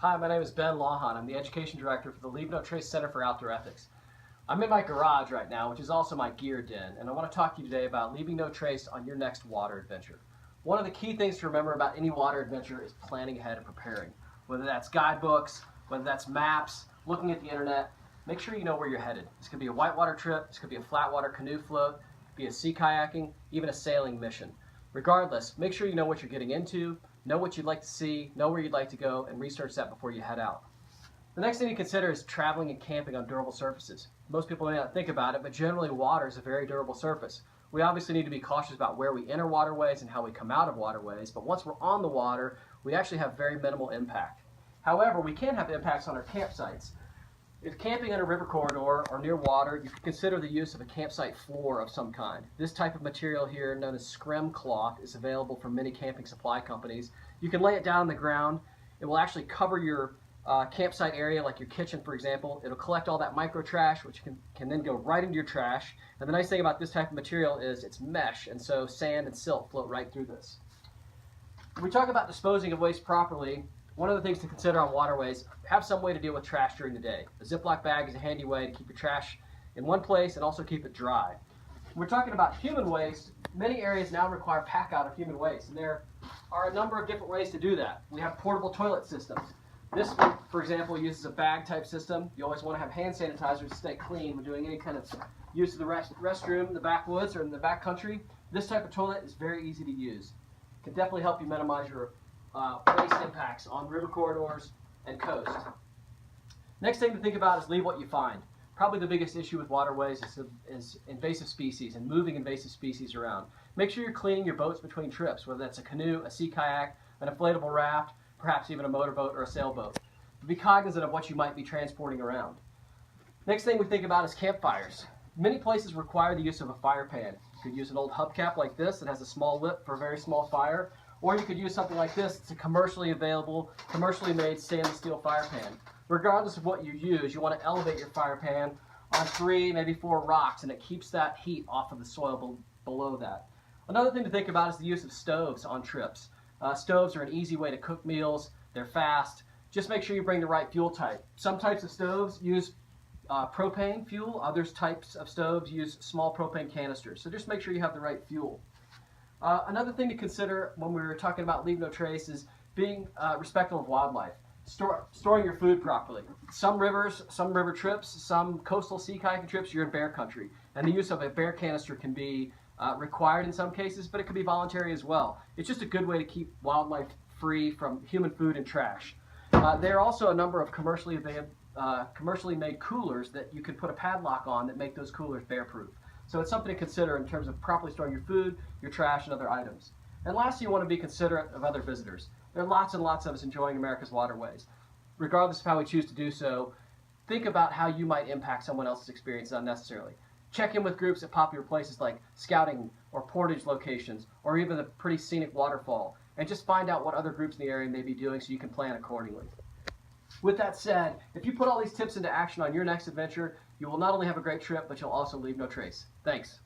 Hi, my name is Ben Lawhon. I'm the Education Director for the Leave No Trace Center for Outdoor Ethics. I'm in my garage right now, which is also my gear den, and I want to talk to you today about leaving no trace on your next water adventure. One of the key things to remember about any water adventure is planning ahead and preparing. Whether that's guidebooks, whether that's maps, looking at the internet, make sure you know where you're headed. This could be a whitewater trip, this could be a flatwater canoe float, it could be a sea kayaking, even a sailing mission. Regardless, make sure you know what you're getting into, know what you'd like to see, know where you'd like to go, and research that before you head out. The next thing to consider is traveling and camping on durable surfaces. Most people may not think about it, but generally water is a very durable surface. We obviously need to be cautious about where we enter waterways and how we come out of waterways, but once we're on the water, we actually have very minimal impact. However, we can have impacts on our campsites. If camping in a river corridor or near water, you can consider the use of a campsite floor of some kind. This type of material here, known as scrim cloth, is available from many camping supply companies. You can lay it down on the ground. It will actually cover your campsite area, like your kitchen, for example. It'll collect all that micro trash, which can then go right into your trash. And the nice thing about this type of material is it's mesh, and so sand and silt float right through this. When we talk about disposing of waste properly, one of the things to consider on waterways, have some way to deal with trash during the day. A Ziploc bag is a handy way to keep your trash in one place and also keep it dry. When we're talking about human waste, many areas now require pack out of human waste, and there are a number of different ways to do that. We have portable toilet systems. This one, for example, uses a bag type system. You always want to have hand sanitizer to stay clean when doing any kind of use of the restroom in the backwoods or in the back country. This type of toilet is very easy to use. It can definitely help you minimize your waste impacts on river corridors and coast. Next thing to think about is leave what you find. Probably the biggest issue with waterways is invasive species and moving invasive species around. Make sure you're cleaning your boats between trips, whether that's a canoe, a sea kayak, an inflatable raft, perhaps even a motorboat or a sailboat. Be cognizant of what you might be transporting around. Next thing we think about is campfires. Many places require the use of a fire pan. You could use an old hubcap like this that has a small lip for a very small fire, or you could use something like this. It's a commercially available, commercially made stainless steel fire pan. Regardless of what you use, you want to elevate your fire pan on 3, maybe 4 rocks, and it keeps that heat off of the soil below that. Another thing to think about is the use of stoves on trips. Stoves are an easy way to cook meals. They're fast. Just make sure you bring the right fuel type. Some types of stoves use propane fuel. Other types of stoves use small propane canisters. So just make sure you have the right fuel. Another thing to consider when we're talking about leave no trace is being respectful of wildlife. Storing your food properly. Some rivers, some river trips, some coastal sea kayaking trips, you're in bear country. And the use of a bear canister can be required in some cases, but it can be voluntary as well. It's just a good way to keep wildlife free from human food and trash. There are also a number of commercially made coolers that you can put a padlock on that make those coolers bear-proof. So it's something to consider in terms of properly storing your food, your trash, and other items. And lastly, you want to be considerate of other visitors. There are lots and lots of us enjoying America's waterways. Regardless of how we choose to do so, think about how you might impact someone else's experience unnecessarily. Check in with groups at popular places like scouting or portage locations, or even a pretty scenic waterfall, and just find out what other groups in the area may be doing so you can plan accordingly. With that said, if you put all these tips into action on your next adventure, you will not only have a great trip, but you'll also leave no trace. Thanks.